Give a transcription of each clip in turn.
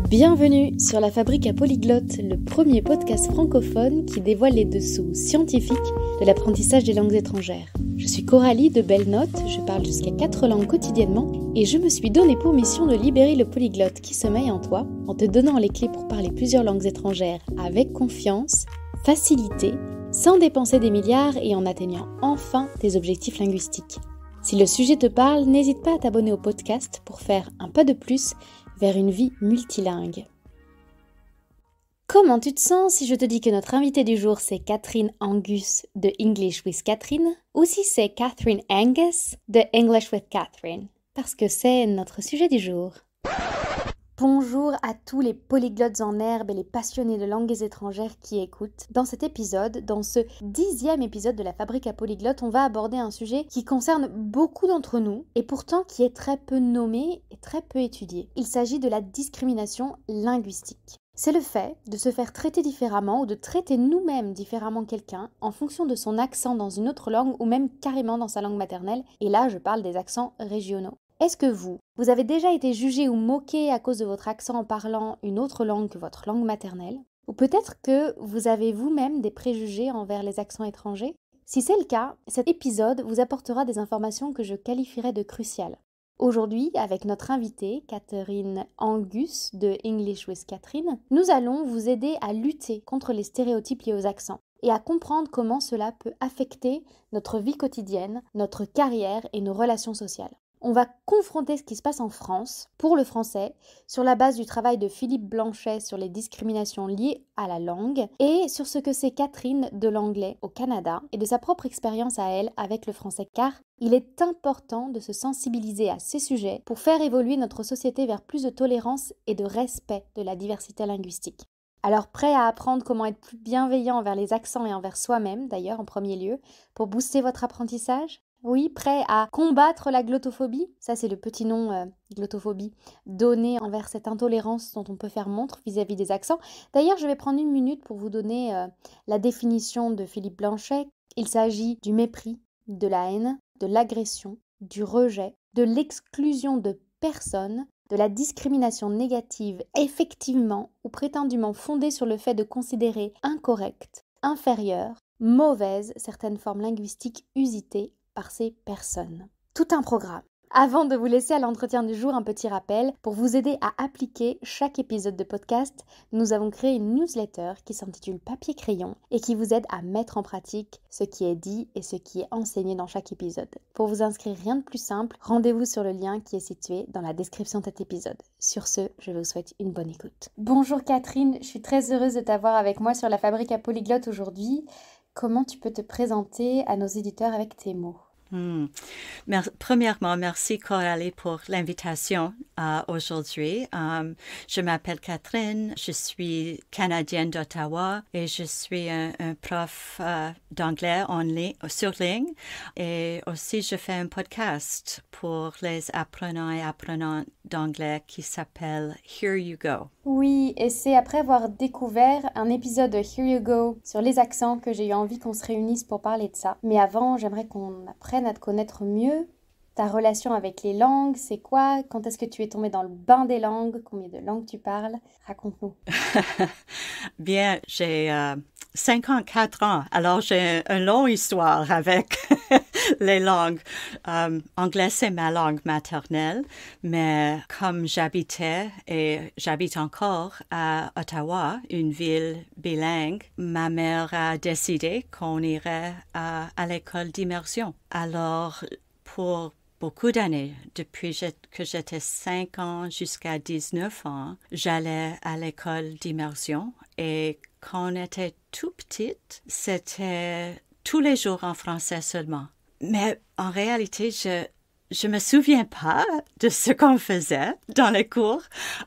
Bienvenue sur La Fabrique à Polyglotte, le premier podcast francophone qui dévoile les dessous scientifiques de l'apprentissage des langues étrangères. Je suis Coralie de Belle Note, je parle jusqu'à 4 langues quotidiennement et je me suis donné pour mission de libérer le polyglotte qui sommeille en toi en te donnant les clés pour parler plusieurs langues étrangères avec confiance, facilité, sans dépenser des milliards et en atteignant enfin tes objectifs linguistiques. Si le sujet te parle, n'hésite pas à t'abonner au podcast pour faire un pas de plus vers une vie multilingue. Comment tu te sens si je te dis que notre invitée du jour c'est Catherine Angus de English with Catherine ou si c'est Catherine Angus de English with Catherine? Parce que c'est notre sujet du jour. Bonjour à tous les polyglottes en herbe et les passionnés de langues étrangères qui écoutent. Dans cet épisode, dans ce 10e épisode de la Fabrique à Polyglotte, on va aborder un sujet qui concerne beaucoup d'entre nous et pourtant qui est très peu nommé et très peu étudié. Il s'agit de la discrimination linguistique. C'est le fait de se faire traiter différemment ou de traiter nous-mêmes différemment quelqu'un en fonction de son accent dans une autre langue ou même carrément dans sa langue maternelle. Et là, je parle des accents régionaux. Est-ce que vous avez déjà été jugé ou moqué à cause de votre accent en parlant une autre langue que votre langue maternelle? Ou peut-être que vous avez vous-même des préjugés envers les accents étrangers? Si c'est le cas, cet épisode vous apportera des informations que je qualifierais de cruciales. Aujourd'hui, avec notre invitée, Catherine Angus de English with Catherine, nous allons vous aider à lutter contre les stéréotypes liés aux accents et à comprendre comment cela peut affecter notre vie quotidienne, notre carrière et nos relations sociales. On va confronter ce qui se passe en France, pour le français, sur la base du travail de Philippe Blanchet sur les discriminations liées à la langue et sur ce que c'est Catherine de l'anglais au Canada et de sa propre expérience à elle avec le français, car il est important de se sensibiliser à ces sujets pour faire évoluer notre société vers plus de tolérance et de respect de la diversité linguistique. Alors prêt à apprendre comment être plus bienveillant envers les accents et envers soi-même d'ailleurs en premier lieu, pour booster votre apprentissage? Oui, prêt à combattre la glottophobie? Ça, c'est le petit nom glottophobie donné envers cette intolérance dont on peut faire montre vis-à-vis des accents. D'ailleurs, je vais prendre une minute pour vous donner la définition de Philippe Blanchet. Il s'agit du mépris, de la haine, de l'agression, du rejet, de l'exclusion de personnes, de la discrimination négative effectivement ou prétendument fondée sur le fait de considérer incorrectes, inférieures, mauvaises certaines formes linguistiques usitées par ces personnes. Tout un programme. Avant de vous laisser à l'entretien du jour, un petit rappel. Pour vous aider à appliquer chaque épisode de podcast, nous avons créé une newsletter qui s'intitule Papier Crayon et qui vous aide à mettre en pratique ce qui est dit et ce qui est enseigné dans chaque épisode. Pour vous inscrire, rien de plus simple, rendez-vous sur le lien qui est situé dans la description de cet épisode. Sur ce, je vous souhaite une bonne écoute. Bonjour Catherine, je suis très heureuse de t'avoir avec moi sur la Fabrique à Polyglotte aujourd'hui. Comment tu peux te présenter à nos éditeurs avec tes mots? Premièrement, merci Coralie pour l'invitation aujourd'hui. Je m'appelle Catherine, je suis canadienne d'Ottawa et je suis un prof d'anglais sur ligne et aussi je fais un podcast pour les apprenants et apprenantes d'anglais qui s'appelle Here You Go. Oui, et c'est après avoir découvert un épisode de Here You Go sur les accents que j'ai eu envie qu'on se réunisse pour parler de ça. Mais avant, j'aimerais qu'on apprenne à te connaître mieux. Ta relation avec les langues, c'est quoi? Quand est-ce que tu es tombée dans le bain des langues? Combien de langues tu parles? Raconte-nous. Bien, j'ai 54 ans, alors j'ai une longue histoire avec les langues. Anglais, c'est ma langue maternelle, mais comme j'habitais et j'habite encore à Ottawa, une ville bilingue, ma mère a décidé qu'on irait à l'école d'immersion. Alors, pour beaucoup d'années, depuis que j'étais 5 ans jusqu'à 19 ans, j'allais à l'école d'immersion et quand on était tout petite, c'était tous les jours en français seulement. Mais en réalité, je me souviens pas de ce qu'on faisait dans les cours.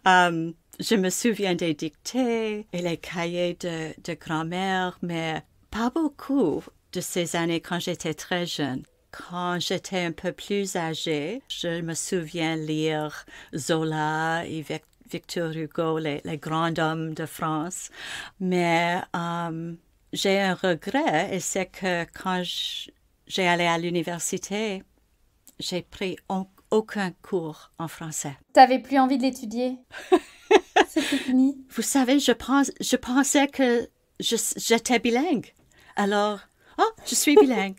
Je me souviens des dictées et les cahiers de grammaire, mais pas beaucoup de ces années quand j'étais très jeune. Quand j'étais un peu plus âgée, je me souviens lire Zola et Victor Hugo, les grands hommes de France. Mais j'ai un regret et c'est que quand j'ai allé à l'université, j'ai pris aucun cours en français. T'avais plus envie de l'étudier? C'est c'est fini? Vous savez, je pensais que j'étais bilingue. Alors, je suis bilingue.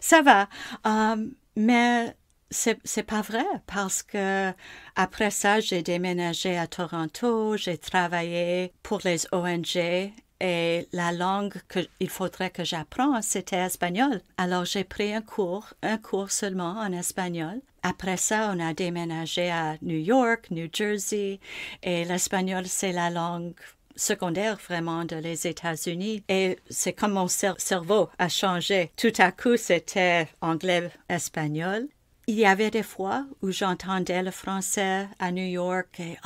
Ça va. Mais c'est pas vrai parce que après ça, j'ai déménagé à Toronto, j'ai travaillé pour les ONG et la langue qu'il faudrait que j'apprenne, c'était espagnol. Alors, j'ai pris un cours seulement en espagnol. Après ça, on a déménagé à New York, New Jersey, et l'espagnol, c'est la langue secondaire vraiment de les États-Unis. Et c'est comme mon cerveau a changé. Tout à coup, c'était anglais-espagnol. Il y avait des fois où j'entendais le français à New York et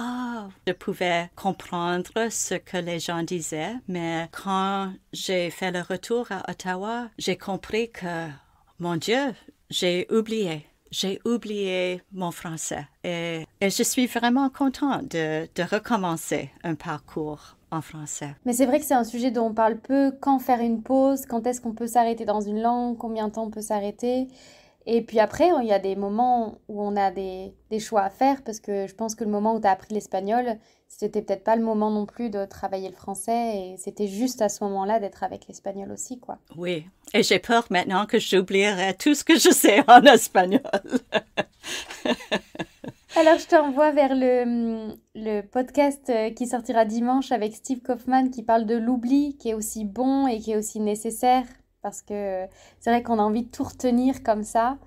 je pouvais comprendre ce que les gens disaient. Mais quand j'ai fait le retour à Ottawa, j'ai compris que, mon Dieu, j'ai oublié mon français et je suis vraiment contente de recommencer un parcours en français. Mais c'est vrai que c'est un sujet dont on parle peu. Quand faire une pause? Quand est-ce qu'on peut s'arrêter dans une langue? Combien de temps on peut s'arrêter? Et puis après, il y a des moments où on a des choix à faire parce que je pense que le moment où tu as appris l'espagnol, c'était peut-être pas le moment non plus de travailler le français et c'était juste à ce moment-là d'être avec l'espagnol aussi, quoi. Oui, et j'ai peur maintenant que j'oublierai tout ce que je sais en espagnol. Alors, je t'envoie vers le podcast qui sortira dimanche avec Steve Kaufmann qui parle de l'oubli, qui est aussi bon et qui est aussi nécessaire. Parce que c'est vrai qu'on a envie de tout retenir comme ça,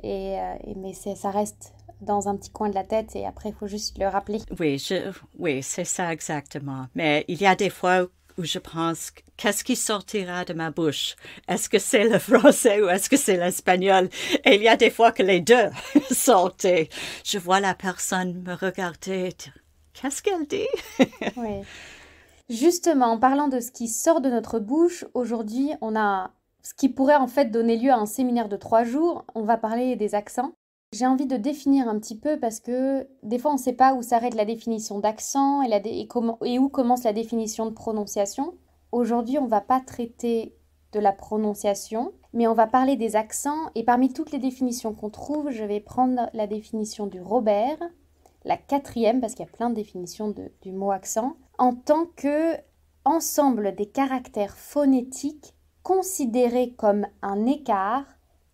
mais ça reste dans un petit coin de la tête et après, il faut juste le rappeler. Oui, c'est ça exactement. Mais il y a des fois où je pense, qu'est-ce qui sortira de ma bouche? Est-ce que c'est le français ou est-ce que c'est l'espagnol? Et il y a des fois que les deux sortent et je vois la personne me regarder et dire, qu'est-ce qu'elle dit? Oui. Justement, en parlant de ce qui sort de notre bouche, aujourd'hui, on a ce qui pourrait en fait donner lieu à un séminaire de 3 jours. On va parler des accents. J'ai envie de définir un petit peu parce que des fois, on ne sait pas où s'arrête la définition d'accent et où commence la définition de prononciation. Aujourd'hui, on ne va pas traiter de la prononciation, mais on va parler des accents. Et parmi toutes les définitions qu'on trouve, je vais prendre la définition du Robert, la 4e, parce qu'il y a plein de définitions du mot accent, en tant que ensemble des caractères phonétiques considérés comme un écart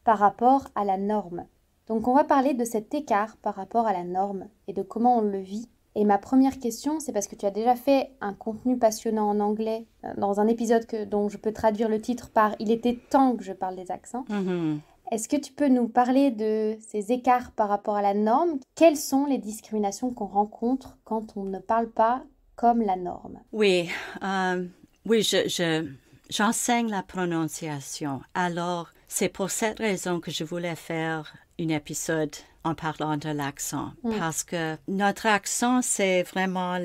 par rapport à la norme. Donc on va parler de cet écart par rapport à la norme et de comment on le vit. Et ma première question, c'est parce que tu as déjà fait un contenu passionnant en anglais dans un épisode dont je peux traduire le titre par « Il était temps que je parle des accents ». Est-ce que tu peux nous parler de ces écarts par rapport à la norme? Quelles sont les discriminations qu'on rencontre quand on ne parle pas comme la norme? Oui, j'enseigne la prononciation. Alors, c'est pour cette raison que je voulais faire un épisode en parlant de l'accent. Parce que notre accent, c'est vraiment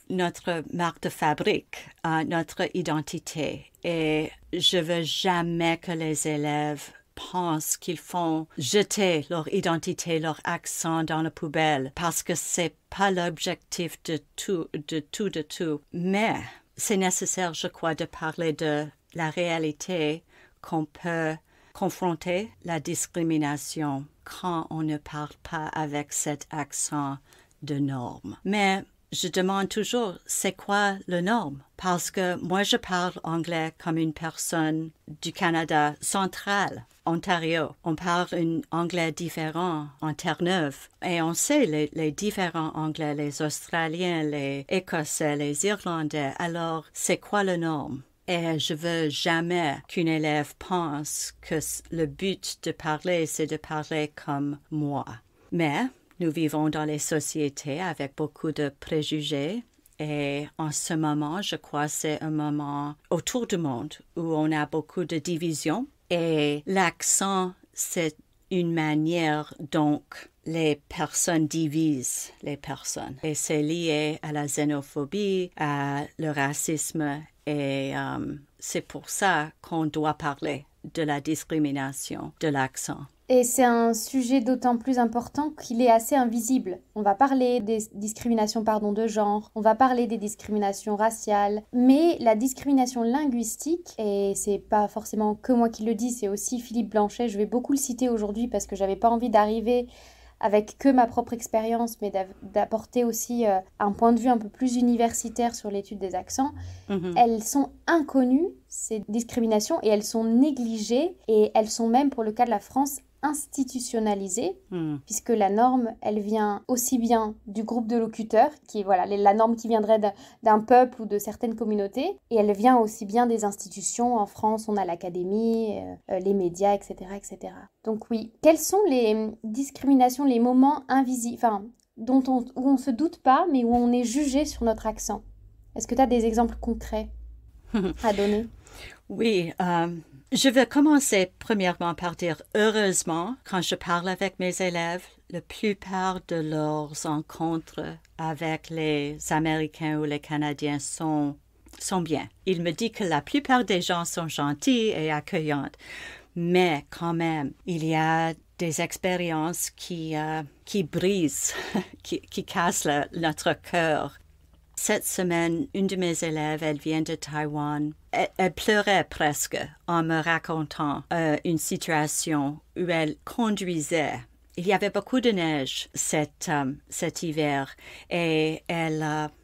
notre marque de fabrique, notre identité. Et je veux jamais que les élèves pensent qu'ils font jeter leur identité, leur accent dans la poubelle parce que c'est pas l'objectif de tout. Mais c'est nécessaire, je crois, de parler de la réalité qu'on peut confronter la discrimination quand on ne parle pas avec cet accent de norme. Mais je demande toujours, c'est quoi la norme? Parce que moi, je parle anglais comme une personne du Canada central, Ontario. On parle un anglais différent en Terre-Neuve. Et on sait les différents anglais, les Australiens, les Écossais, les Irlandais. Alors, c'est quoi la norme? Et je veux jamais qu'un élève pense que le but de parler, c'est de parler comme moi. Mais nous vivons dans les sociétés avec beaucoup de préjugés et en ce moment, je crois, c'est un moment autour du monde où on a beaucoup de divisions et l'accent, c'est une manière donc les personnes divisent les personnes et c'est lié à la xénophobie, à le racisme et c'est pour ça qu'on doit parler de la discrimination, de l'accent. Et c'est un sujet d'autant plus important qu'il est assez invisible. On va parler des discriminations de genre, on va parler des discriminations raciales, mais la discrimination linguistique, et c'est pas forcément que moi qui le dis, c'est aussi Philippe Blanchet, je vais beaucoup le citer aujourd'hui parce que j'avais pas envie d'arriver avec que ma propre expérience, mais d'apporter aussi un point de vue un peu plus universitaire sur l'étude des accents, elles sont inconnues, ces discriminations, et elles sont négligées, et elles sont même, pour le cas de la France, institutionnalisée, puisque la norme, elle vient aussi bien du groupe de locuteurs, qui est voilà, la norme qui viendrait d'un peuple ou de certaines communautés, et elle vient aussi bien des institutions. En France, on a l'académie, les médias, etc., etc. Donc oui, quelles sont les discriminations, les moments invisibles, enfin, où on ne se doute pas, mais où on est jugé sur notre accent? Est-ce que tu as des exemples concrets à donner? Oui, je vais commencer premièrement par dire heureusement, quand je parle avec mes élèves, la plupart de leurs rencontres avec les Américains ou les Canadiens sont bien. Il me dit que la plupart des gens sont gentils et accueillants, mais quand même, il y a des expériences qui brisent, qui cassent notre cœur. Cette semaine, une de mes élèves, elle vient de Taïwan. Elle pleurait presque en me racontant une situation où elle conduisait. Il y avait beaucoup de neige cet hiver et elle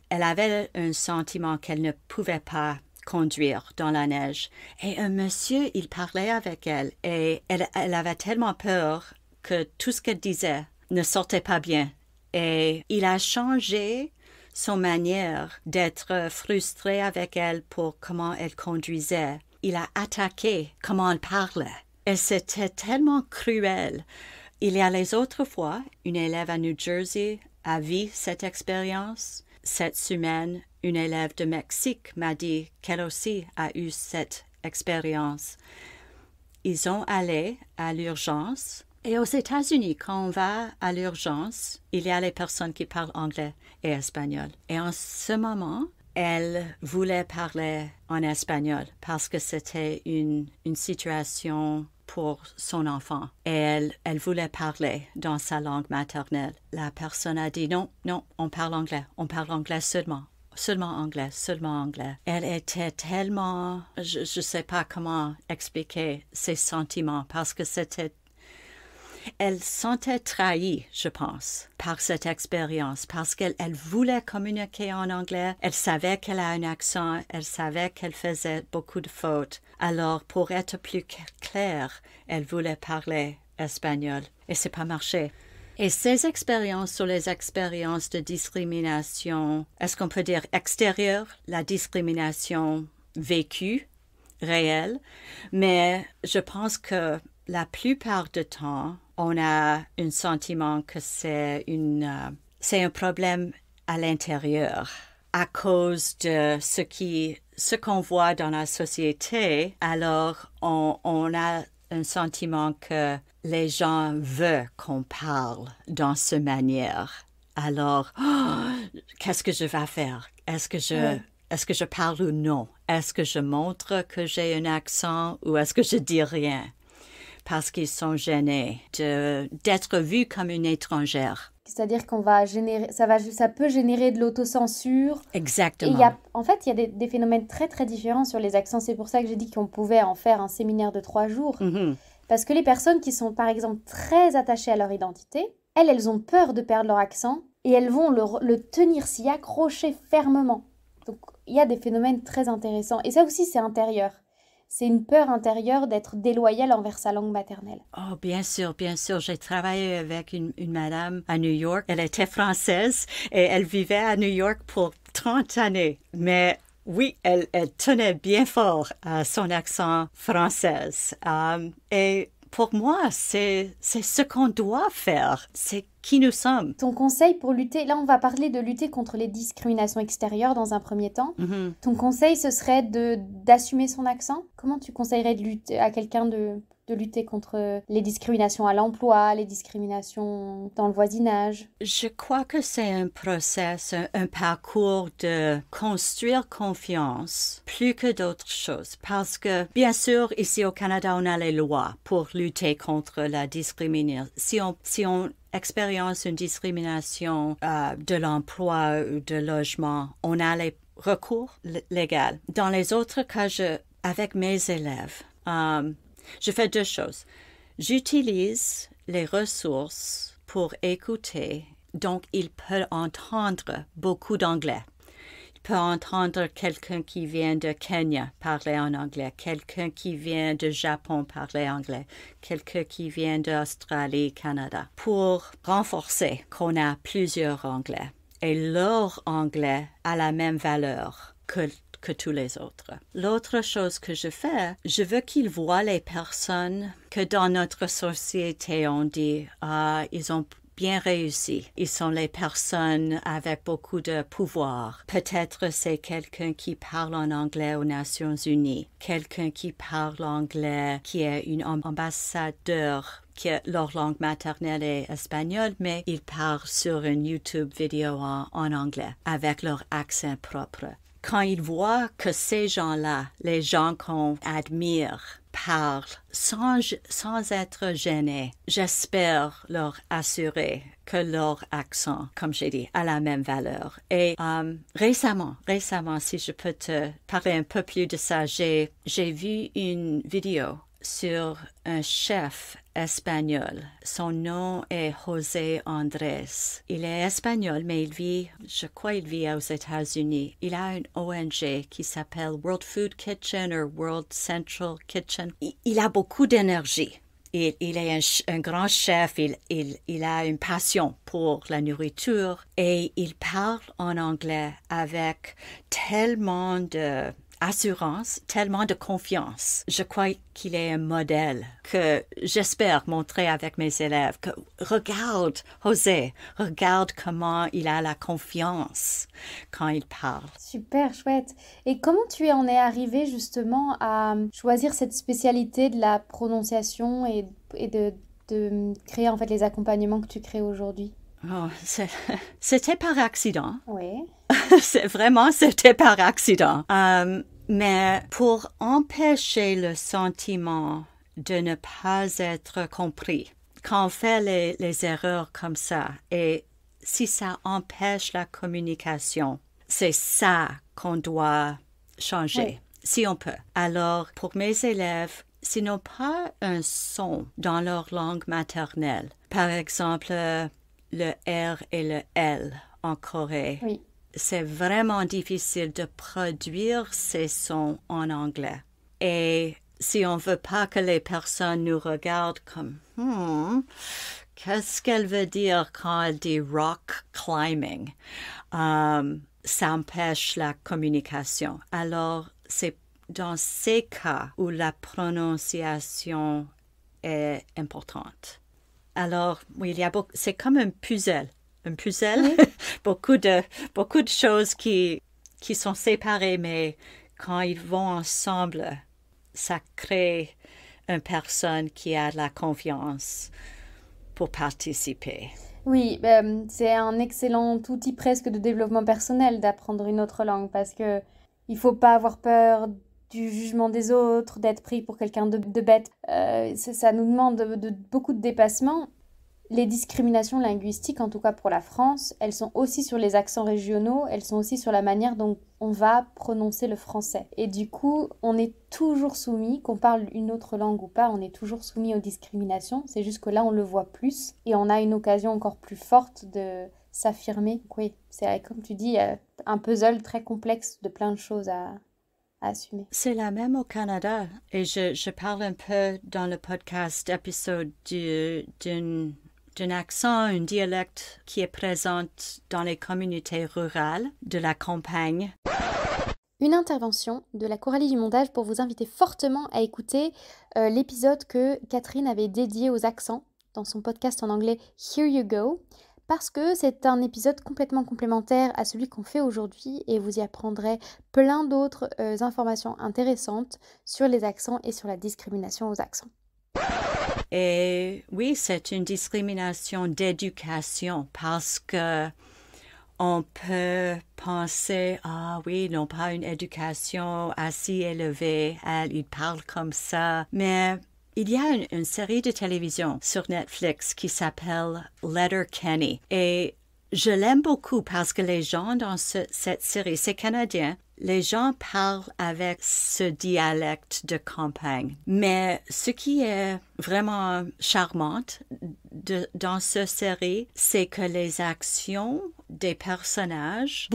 avait un sentiment qu'elle ne pouvait pas conduire dans la neige. Et un monsieur, il parlait avec elle et elle avait tellement peur que tout ce qu'elle disait ne sortait pas bien. Et il a changé son manière d'être frustré avec elle pour comment elle conduisait. Il a attaqué comment elle parlait. Et c'était tellement cruel. Il y a les autres fois, une élève à New Jersey a vu cette expérience. Cette semaine, une élève de Mexique m'a dit qu'elle aussi a eu cette expérience. Ils ont allé à l'urgence. Et aux États-Unis, quand on va à l'urgence, il y a les personnes qui parlent anglais et espagnol. Et en ce moment, elle voulait parler en espagnol parce que c'était une situation pour son enfant. Et elle voulait parler dans sa langue maternelle. La personne a dit non, on parle anglais seulement. Seulement anglais. Elle était tellement... Je ne sais pas comment expliquer ses sentiments parce que elle sentait trahie, je pense, par cette expérience, parce qu'elle voulait communiquer en anglais, elle savait qu'elle a un accent, elle savait qu'elle faisait beaucoup de fautes. Alors, pour être plus claire, elle voulait parler espagnol, et c'est pas marché. Et ces expériences sont les expériences de discrimination, est-ce qu'on peut dire extérieure, la discrimination vécue, réelle, mais je pense que la plupart du temps, on a un sentiment que c'est un problème à l'intérieur à cause de ce qu'on voit dans la société. Alors, on a un sentiment que les gens veulent qu'on parle dans cette manière. Alors, qu'est-ce que je vais faire? Est-ce que je parle ou non? Est-ce que je montre que j'ai un accent ou est-ce que je dis rien? Parce qu'ils sont gênés d'être vus comme une étrangère. C'est-à-dire qu'on va générer, ça peut générer de l'autocensure. Exactement. Et en fait, il y a des phénomènes très très différents sur les accents. C'est pour ça que j'ai dit qu'on pouvait en faire un séminaire de 3 jours. Parce que les personnes qui sont par exemple très attachées à leur identité, elles ont peur de perdre leur accent et elles vont le tenir, s'y accrocher fermement. Donc il y a des phénomènes très intéressants. Et ça aussi, c'est intérieur. C'est une peur intérieure d'être déloyale envers sa langue maternelle. Oh, bien sûr. J'ai travaillé avec une madame à New York. Elle était française et elle vivait à New York pour 30 années. Mais oui, elle tenait bien fort à son accent français. Et pour moi, c'est ce qu'on doit faire. C'est qui nous sommes. Ton conseil pour lutter, là on va parler de lutter contre les discriminations extérieures dans un premier temps. Ton conseil ce serait d'assumer son accent. Comment tu conseillerais de lutter à quelqu'un de lutter contre les discriminations à l'emploi, les discriminations dans le voisinage? Je crois que c'est un process, un parcours de construire confiance plus que d'autres choses. Parce que, bien sûr, ici au Canada, on a les lois pour lutter contre la discrimination. Si on expérience une discrimination de l'emploi ou de logement, on a les recours légaux. Dans les autres cas, avec mes élèves, je fais 2 choses. J'utilise les ressources pour écouter, donc il peut entendre beaucoup d'anglais. Il peut entendre quelqu'un qui vient de Kenya parler en anglais, quelqu'un qui vient de Japon parler anglais, quelqu'un qui vient d'Australie, Canada, pour renforcer qu'on a plusieurs anglais. Et leur anglais a la même valeur que tous les autres. L'autre chose que je fais, je veux qu'ils voient les personnes que dans notre société on dit ils ont bien réussi. Ils sont les personnes avec beaucoup de pouvoir. Peut-être c'est quelqu'un qui parle en anglais aux Nations Unies, quelqu'un qui parle anglais, qui est un ambassadeur, que leur langue maternelle est espagnole, mais ils parlent sur une YouTube vidéo en anglais, avec leur accent propre. Quand ils voient que ces gens-là, les gens qu'on admire, parlent sans être gênés, j'espère leur assurer que leur accent, comme j'ai dit, a la même valeur. Et récemment, si je peux te parler un peu plus de ça, j'ai vu une vidéo sur un chef espagnol. Son nom est José Andrés. Il est espagnol, mais je crois il vit aux États-Unis. Il a une ONG qui s'appelle World Food Kitchen ou World Central Kitchen. Il a beaucoup d'énergie. Il est un grand chef, il a une passion pour la nourriture et il parle en anglais avec tellement d'assurance, tellement de confiance. Je crois qu'il est un modèle que j'espère montrer avec mes élèves. Que, regarde, José, regarde comment il a la confiance quand il parle. Super chouette. Et comment tu en es arrivé justement à choisir cette spécialité de la prononciation et de créer en fait les accompagnements que tu crées aujourd'hui? Oh, c'était par accident. Oui. C'était par accident. Mais pour empêcher le sentiment de ne pas être compris, quand on fait les erreurs comme ça, et si ça empêche la communication, c'est ça qu'on doit changer, Oui. si on peut. Alors, pour mes élèves, s'ils n'ont pas un son dans leur langue maternelle, par exemple, le R et le L en Corée, Oui. c'est vraiment difficile de produire ces sons en anglais. Et si on veut pas que les personnes nous regardent comme qu'est-ce qu'elle veut dire quand elle dit rock climbing? Ça empêche la communication. Alors, c'est dans ces cas où la prononciation est importante. Alors, oui, c'est comme un puzzle. Un puzzle, Oui. beaucoup de choses qui sont séparées, mais quand ils vont ensemble, ça crée une personne qui a de la confiance pour participer. Oui, c'est un excellent outil presque de développement personnel d'apprendre une autre langue parce que il faut pas avoir peur du jugement des autres, d'être pris pour quelqu'un de bête. Ça nous demande beaucoup de dépassement. Les discriminations linguistiques, en tout cas pour la France, elles sont aussi sur les accents régionaux, elles sont aussi sur la manière dont on va prononcer le français. Et du coup, on est toujours soumis, qu'on parle une autre langue ou pas, on est toujours soumis aux discriminations. C'est juste que là, on le voit plus et on a une occasion encore plus forte de s'affirmer. Donc oui, c'est comme tu dis, un puzzle très complexe de plein de choses à assumer. C'est la même au Canada. Et je parle un peu dans le podcast épisode d'un accent, un dialecte qui est présent dans les communautés rurales de la campagne. Une intervention de la Coralie du Montage pour vous inviter fortement à écouter l'épisode que Catherine avait dédié aux accents dans son podcast en anglais Here You Go, parce que c'est un épisode complètement complémentaire à celui qu'on fait aujourd'hui et vous y apprendrez plein d'autres informations intéressantes sur les accents et sur la discrimination aux accents. Et oui, c'est une discrimination d'éducation parce que on peut penser, oui, ils n'ont pas une éducation assez élevée, ils parlent comme ça. Mais il y a une série de télévision sur Netflix qui s'appelle Letterkenny. Et je l'aime beaucoup parce que les gens dans cette série, c'est canadien, les gens parlent avec ce dialecte de campagne. Mais ce qui est vraiment charmant dans cette série, c'est que les actions des personnages,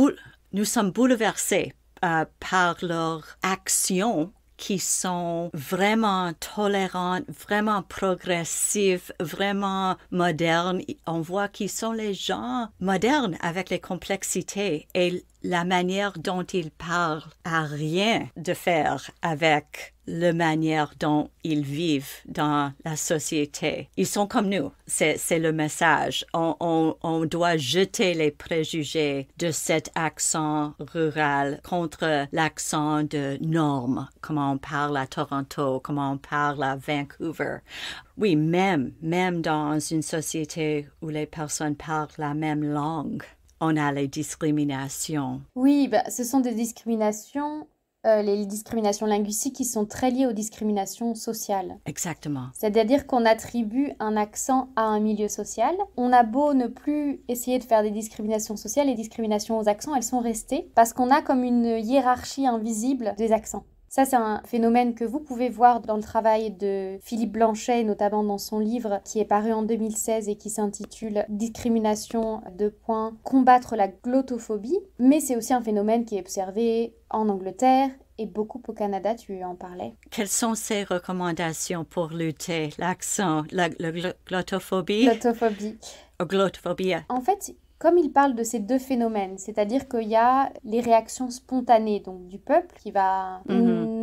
nous sommes bouleversés par leurs actions qui sont vraiment tolérantes, vraiment progressives, vraiment modernes. On voit qu'ils sont les gens modernes avec les complexités et la manière dont ils parlent a rien de faire avec la manière dont ils vivent dans la société. Ils sont comme nous. C'est le message. On doit jeter les préjugés de cet accent rural contre l'accent de norme, comment on parle à Toronto, comment on parle à Vancouver. Oui, même dans une société où les personnes parlent la même langue, on a les discriminations. Oui, ce sont des discriminations, les discriminations linguistiques qui sont très liées aux discriminations sociales. Exactement. C'est-à-dire qu'on attribue un accent à un milieu social. On a beau ne plus essayer de faire des discriminations sociales, les discriminations aux accents, elles sont restées parce qu'on a comme une hiérarchie invisible des accents. Ça, c'est un phénomène que vous pouvez voir dans le travail de Philippe Blanchet, notamment dans son livre qui est paru en 2016 et qui s'intitule Discrimination, combattre la glottophobie. Mais c'est aussi un phénomène qui est observé en Angleterre et beaucoup au Canada, tu en parlais. Quelles sont ces recommandations pour lutter l'accent, la glottophobie? Glottophobie. En fait, comme il parle de ces deux phénomènes, c'est-à-dire qu'il y a les réactions spontanées donc du peuple qui va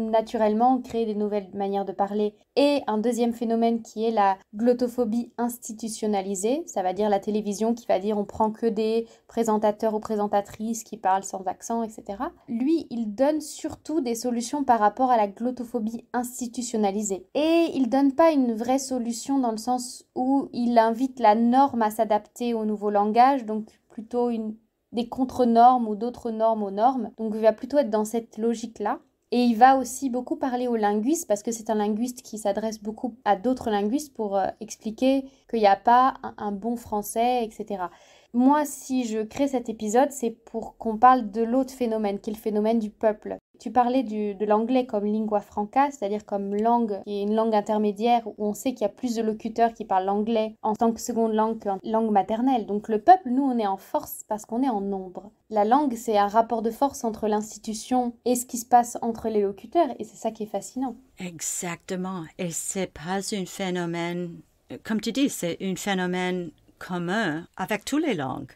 naturellement créer des nouvelles manières de parler, et un deuxième phénomène qui est la glottophobie institutionnalisée, ça va dire la télévision qui va dire on prend que des présentateurs ou présentatrices qui parlent sans accent, etc. Lui, il donne surtout des solutions par rapport à la glottophobie institutionnalisée. Et il donne pas une vraie solution dans le sens où il invite la norme à s'adapter au nouveau langage, donc plutôt des contre-normes ou d'autres normes aux normes. Donc il va plutôt être dans cette logique-là. Et il va aussi beaucoup parler aux linguistes parce que c'est un linguiste qui s'adresse beaucoup à d'autres linguistes pour expliquer qu'il n'y a pas un bon français, etc. Moi, si je crée cet épisode, c'est pour qu'on parle de l'autre phénomène, qui est le phénomène du peuple. Tu parlais de l'anglais comme lingua franca, c'est-à-dire comme langue qui est une langue intermédiaire où on sait qu'il y a plus de locuteurs qui parlent l'anglais en tant que seconde langue qu'en langue maternelle. Donc le peuple, nous, on est en force parce qu'on est en nombre. La langue, c'est un rapport de force entre l'institution et ce qui se passe entre les locuteurs, et c'est ça qui est fascinant. Exactement. Et c'est pas un phénomène, comme tu dis, c'est un phénomène commun avec toutes les langues.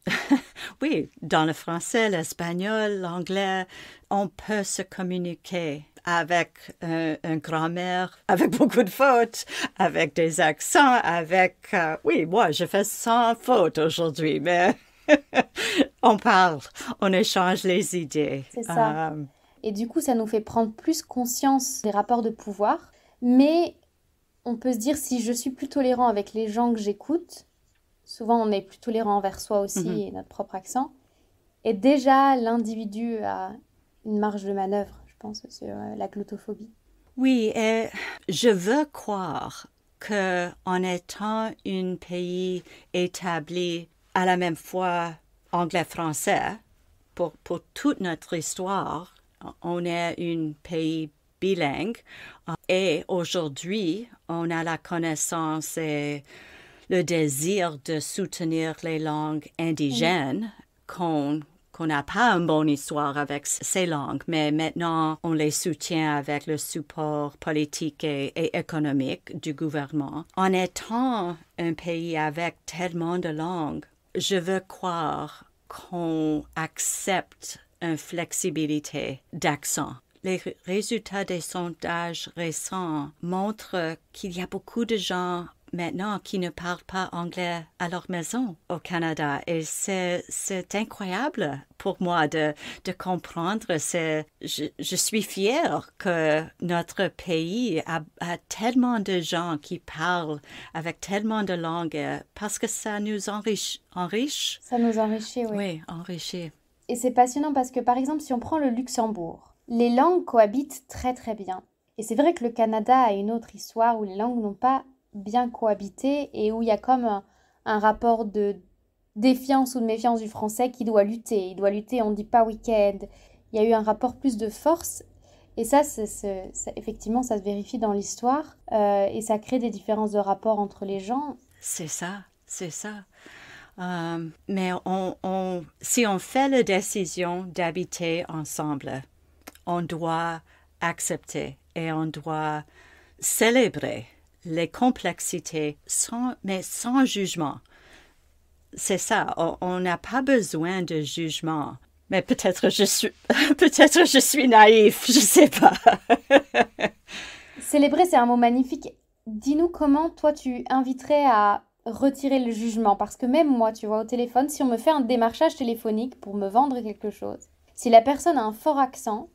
Oui, dans le français, l'espagnol, l'anglais, on peut se communiquer avec une grammaire, avec beaucoup de fautes, avec des accents, avec... oui, moi, je fais 100 fautes aujourd'hui, mais on parle, on échange les idées. C'est ça. Et du coup, ça nous fait prendre plus conscience des rapports de pouvoir, mais on peut se dire, si je suis plus tolérant avec les gens que j'écoute, souvent, on est plus tolérant envers soi aussi et notre propre accent. Et déjà, l'individu a une marge de manœuvre, je pense, sur la glottophobie. Oui, et je veux croire qu'en étant un pays établi à la même fois anglais-français, pour toute notre histoire, on est un pays bilingue. Et aujourd'hui, on a la connaissance et le désir de soutenir les langues indigènes qu'on n'a pas une bonne histoire avec ces langues, mais maintenant on les soutient avec le support politique et économique du gouvernement. En étant un pays avec tellement de langues, je veux croire qu'on accepte une flexibilité d'accent. Les résultats des sondages récents montrent qu'il y a beaucoup de gens maintenant qui ne parlent pas anglais à leur maison au Canada. Et c'est incroyable pour moi de comprendre. Je suis fière que notre pays a tellement de gens qui parlent avec tellement de langues parce que ça nous enrichit. Ça nous enrichit, oui. Oui, enrichit. Et c'est passionnant parce que, par exemple, si on prend le Luxembourg, les langues cohabitent très très bien. Et c'est vrai que le Canada a une autre histoire où les langues n'ont pas bien cohabité et où il y a comme un rapport de défiance ou de méfiance du français qui doit lutter. Il doit lutter, on ne dit pas week-end. Il y a eu un rapport plus de force. Et ça, effectivement, ça se vérifie dans l'histoire et ça crée des différences de rapport entre les gens. C'est ça. c'est ça. Mais si on fait la décision d'habiter ensemble, on doit accepter et on doit célébrer les complexités mais sans jugement. C'est ça, on n'a pas besoin de jugement. Mais peut-être je suis naïf, je sais pas. Célébrer, c'est un mot magnifique. Dis-nous comment toi tu inviterais à retirer le jugement. Parce que même moi, tu vois, au téléphone, si on me fait un démarchage téléphonique pour me vendre quelque chose, si la personne a un fort accent,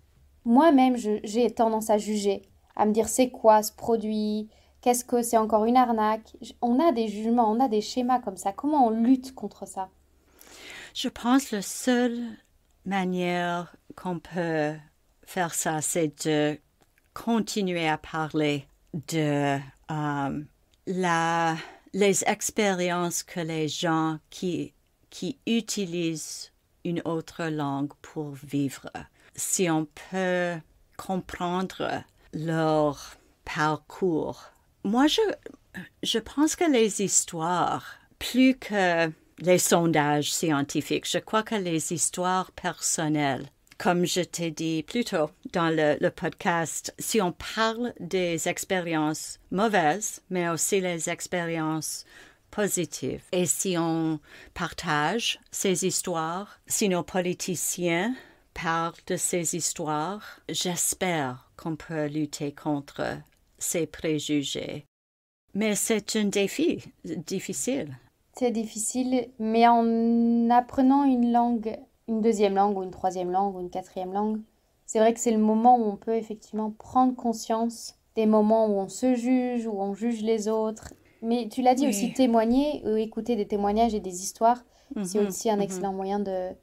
moi-même, j'ai tendance à juger, à me dire c'est quoi ce produit, qu'est-ce que c'est encore une arnaque. On a des jugements, on a des schémas comme ça. Comment on lutte contre ça? Je pense que la seule manière qu'on peut faire ça, c'est de continuer à parler de les expériences que les gens qui utilisent une autre langue pour vivre. Si on peut comprendre leur parcours. Moi, je pense que les histoires, plus que les sondages scientifiques, je crois que les histoires personnelles, comme je t'ai dit plus tôt dans le podcast, si on parle des expériences mauvaises, mais aussi les expériences positives, et si on partage ces histoires, si nos politiciens parlent de ces histoires, j'espère qu'on peut lutter contre ces préjugés. Mais c'est un défi difficile. C'est difficile, mais en apprenant une langue, une deuxième langue ou une troisième langue ou une quatrième langue, c'est vrai que c'est le moment où on peut effectivement prendre conscience des moments où on se juge, où on juge les autres. Mais tu l'as dit aussi, témoigner, écouter des témoignages et des histoires, c'est aussi un excellent moyen de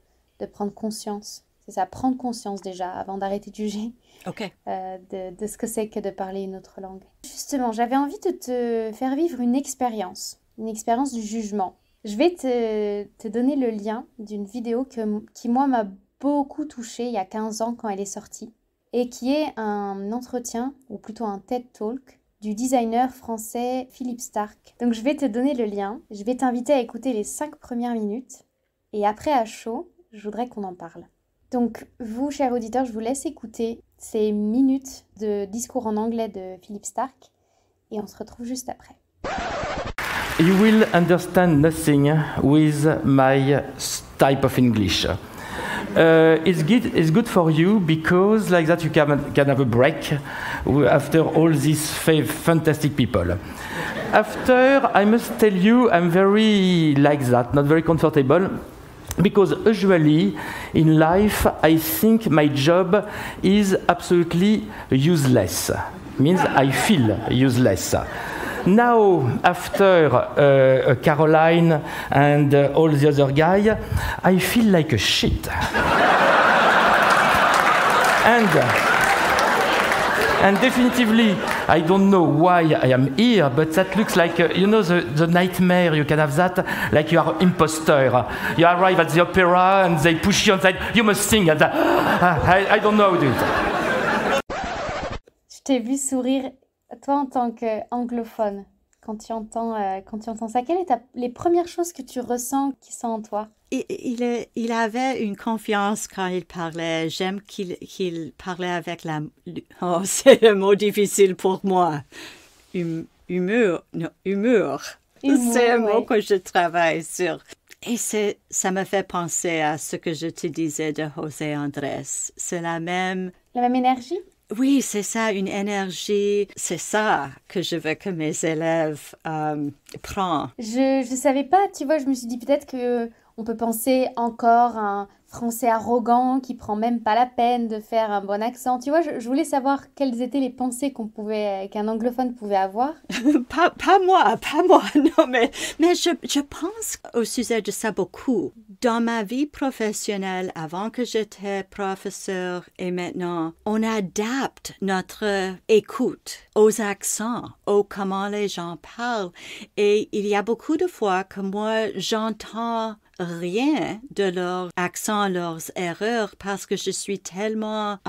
prendre conscience. C'est ça, prendre conscience déjà avant d'arrêter de juger de ce que c'est que de parler une autre langue. Justement, j'avais envie de te faire vivre une expérience du jugement. Je vais te donner le lien d'une vidéo qui, moi, m'a beaucoup touchée il y a 15 ans quand elle est sortie et qui est un entretien, ou plutôt un TED Talk, du designer français Philippe Starck. Donc, je vais te donner le lien. Je vais t'inviter à écouter les 5 premières minutes et après, à chaud, je voudrais qu'on en parle. Donc, vous, chers auditeurs, je vous laisse écouter ces minutes de discours en anglais de Philippe Starck et on se retrouve juste après. You will understand nothing with my type of English. It's good for you because like that you can have a break after all these fantastic people. After, I must tell you, I'm very like that, not very comfortable. Because usually in life, I think my job is absolutely useless. Means I feel useless. Now, after Caroline and all the other guys, I feel like a shit. And definitively, I don't know why I am here, but that looks like, the nightmare, you can have that, like you are imposter. You arrive at the opera and they push you and say, you must sing, and I don't know, dude. Je t'ai vu sourire, toi en tant qu'anglophone, quand tu entends ça. Quelles sont les premières choses que tu ressens qui sont en toi? Il avait une confiance quand il parlait. J'aime qu'il parlait avec la... Oh, c'est un mot difficile pour moi. Humour. C'est un mot que je travaille sur. Et ça me fait penser à ce que je te disais de José Andrés. C'est la même énergie? Oui, c'est ça, une énergie. C'est ça que je veux que mes élèves prennent. Je savais pas, tu vois, je me suis dit peut-être que on peut penser encore à un français arrogant qui prend même pas la peine de faire un bon accent. Tu vois, je voulais savoir quelles étaient les pensées qu'un anglophone pouvait avoir. Pas moi, non, mais je pense au sujet de ça beaucoup. Dans ma vie professionnelle, avant que j'étais professeur et maintenant, on adapte notre écoute aux accents, aux comment les gens parlent. Et il y a beaucoup de fois que moi, j'entends rien de leur accent, leurs erreurs, parce que je suis tellement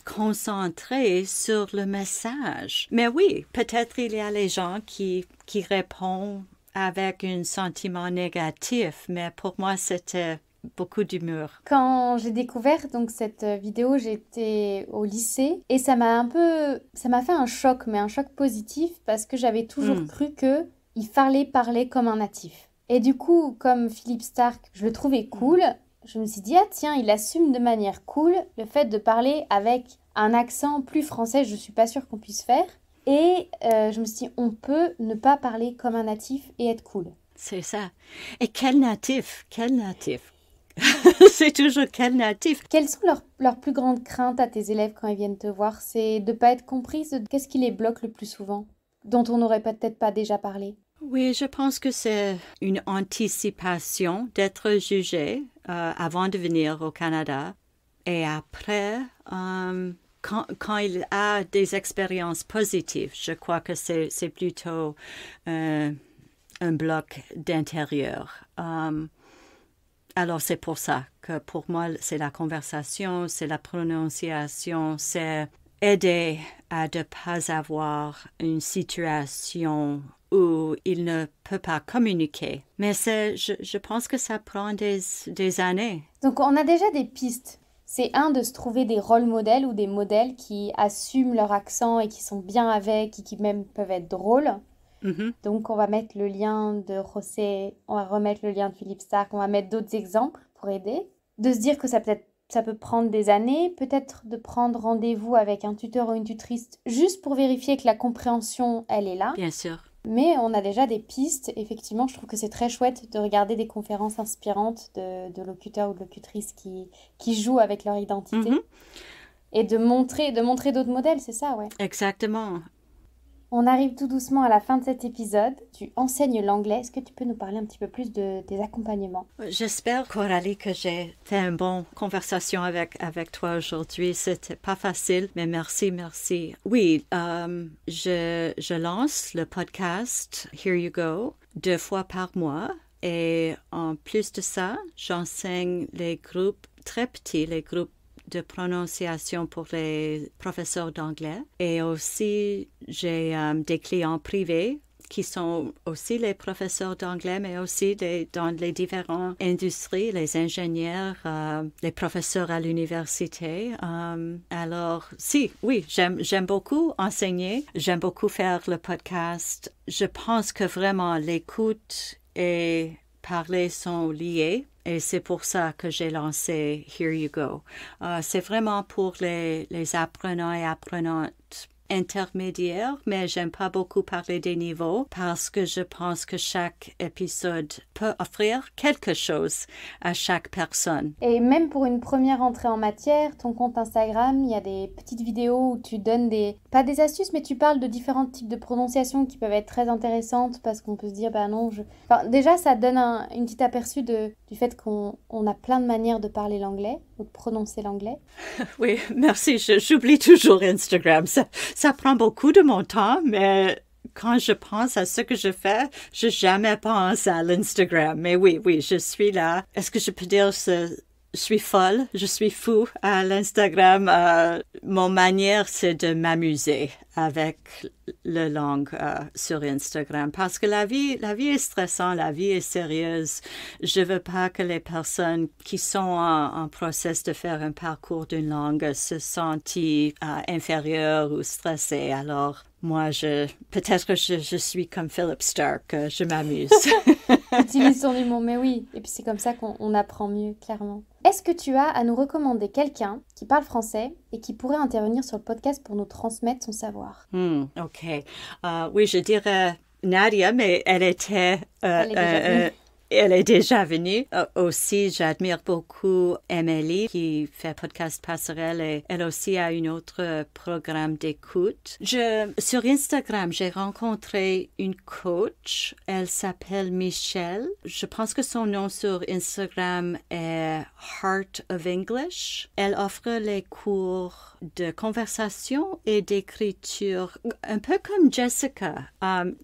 concentrée sur le message. Mais oui, peut-être il y a les gens qui répondent avec un sentiment négatif, mais pour moi, c'était beaucoup d'humour. Quand j'ai découvert donc cette vidéo, j'étais au lycée et ça m'a fait un choc, mais un choc positif parce que j'avais toujours cru que il fallait parler comme un natif. Et du coup, comme Philippe Stark, je le trouvais cool, je me suis dit, ah tiens, il assume de manière cool le fait de parler avec un accent plus français, je suis pas sûre qu'on puisse faire. Et je me suis dit, on peut ne pas parler comme un natif et être cool. C'est ça. Et quel natif? Quel natif? C'est toujours quel natif? Quelles sont leurs plus grandes craintes à tes élèves quand ils viennent te voir? C'est de ne pas être comprise. Qu'est-ce qui les bloque le plus souvent, dont on n'aurait peut-être pas déjà parlé? Oui, je pense que c'est une anticipation d'être jugé avant de venir au Canada. Et après, quand il a des expériences positives, je crois que c'est plutôt un bloc d'intérieur. Alors, c'est pour ça que pour moi, c'est la conversation, c'est la prononciation, c'est aider à ne pas avoir une situation où il ne peut pas communiquer. Mais je pense que ça prend des années. Donc, on a déjà des pistes. C'est de se trouver des rôles modèles ou des modèles qui assument leur accent et qui sont bien avec et qui même peuvent être drôles. Donc, on va mettre le lien de José, on va remettre le lien de Philippe Stark, on va mettre d'autres exemples pour aider. De se dire que ça peut prendre des années, peut-être de prendre rendez-vous avec un tuteur ou une tutrice juste pour vérifier que la compréhension, elle est là. Bien sûr. Mais on a déjà des pistes. Effectivement, je trouve que c'est très chouette de regarder des conférences inspirantes de locuteurs ou de locutrices qui jouent avec leur identité. Et de montrer d'autres modèles, c'est ça, ouais. Exactement. On arrive tout doucement à la fin de cet épisode. Tu enseignes l'anglais. Est-ce que tu peux nous parler un petit peu plus de tes accompagnements? J'espère, Coralie, que j'ai fait une bonne conversation avec toi aujourd'hui. C'était pas facile, mais merci. Oui, je lance le podcast Here You Go 2 fois par mois. Et en plus de ça, j'enseigne les groupes très petits, les groupes de prononciation pour les professeurs d'anglais. Et aussi, j'ai des clients privés qui sont aussi les professeurs d'anglais, mais aussi dans les différentes industries, les ingénieurs, les professeurs à l'université. Alors, oui, j'aime beaucoup enseigner, j'aime beaucoup faire le podcast. Je pense que vraiment l'écoute et parler sont liés. Et c'est pour ça que j'ai lancé Here You Go. C'est vraiment pour les apprenants et apprenantes intermédiaires, mais j'aime pas beaucoup parler des niveaux parce que je pense que chaque épisode peut offrir quelque chose à chaque personne. Et même pour une première entrée en matière, ton compte Instagram, il y a des petites vidéos où tu donnes pas des astuces, mais tu parles de différents types de prononciations qui peuvent être très intéressantes parce qu'on peut se dire, déjà, ça donne une petite aperçu du fait qu'on a plein de manières de parler l'anglais ou de prononcer l'anglais. Oui, merci. J'oublie toujours Instagram. Ça prend beaucoup de mon temps, mais quand je pense à ce que je fais, je jamais pense à l'Instagram. Mais oui, je suis là. Est-ce que je peux dire je suis folle, je suis fou à l'Instagram. Mon manière, c'est de m'amuser avec la langue sur Instagram parce que la vie est stressante, la vie est sérieuse. Je veux pas que les personnes qui sont en process de faire un parcours d'une langue se sentent inférieures ou stressées. Alors, moi, peut-être que je suis comme Philippe Stark, je m'amuse. Utilise son humour, mais oui. Et puis c'est comme ça qu'on apprend mieux, clairement. Est-ce que tu as à nous recommander quelqu'un qui parle français et qui pourrait intervenir sur le podcast pour nous transmettre son savoir? OK. Oui, je dirais Nadia, mais elle est déjà venue. Aussi, j'admire beaucoup Emily qui fait podcast Passerelle et elle aussi a un autre programme d'écoute. Sur Instagram, j'ai rencontré une coach. Elle s'appelle Michelle. Je pense que son nom sur Instagram est Heart of English. Elle offre les cours de conversation et d'écriture, un peu comme Jessica,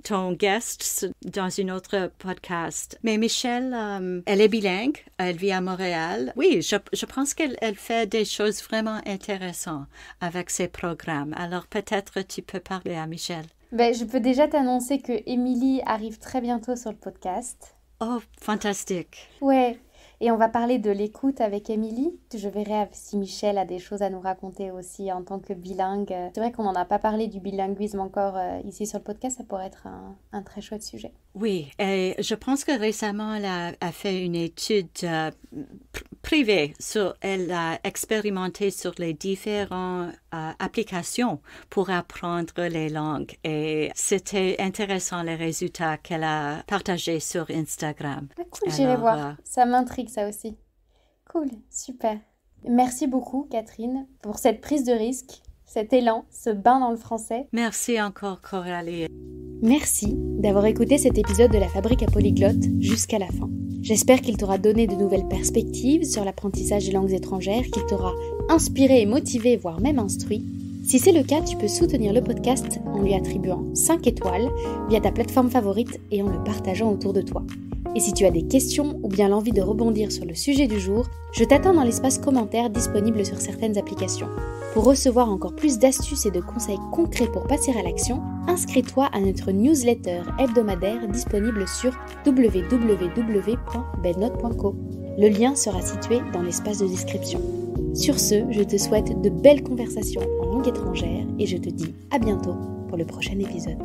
ton guest dans une autre podcast. Mais Michelle, elle est bilingue, elle vit à Montréal. Oui, je pense qu'elle fait des choses vraiment intéressantes avec ses programmes. Alors peut-être tu peux parler à Michelle. Ben, je peux déjà t'annoncer que Émilie arrive très bientôt sur le podcast. Oh, fantastique. Ouais, et on va parler de l'écoute avec Émilie. Je verrai si Michel a des choses à nous raconter aussi en tant que bilingue. C'est vrai qu'on n'en a pas parlé du bilinguisme encore ici sur le podcast, ça pourrait être un très chouette sujet. Oui, et je pense que récemment, elle a fait une étude privée. Elle a expérimenté sur les différentes applications pour apprendre les langues. Et c'était intéressant les résultats qu'elle a partagés sur Instagram. Ah, cool, j'irai voir. Ça m'intrigue ça aussi. Cool, super. Merci beaucoup Catherine pour cette prise de risque, cet élan, ce bain dans le français. Merci encore Coralie. Merci d'avoir écouté cet épisode de la Fabrique à Polyglotte jusqu'à la fin. J'espère qu'il t'aura donné de nouvelles perspectives sur l'apprentissage des langues étrangères, qu'il t'aura inspiré et motivé, voire même instruit. Si c'est le cas, tu peux soutenir le podcast en lui attribuant 5 étoiles via ta plateforme favorite et en le partageant autour de toi. Et si tu as des questions ou bien l'envie de rebondir sur le sujet du jour, je t'attends dans l'espace commentaire disponible sur certaines applications. Pour recevoir encore plus d'astuces et de conseils concrets pour passer à l'action, inscris-toi à notre newsletter hebdomadaire disponible sur www.bednote.co. Le lien sera situé dans l'espace de description. Sur ce, je te souhaite de belles conversations en langue étrangère et je te dis à bientôt pour le prochain épisode.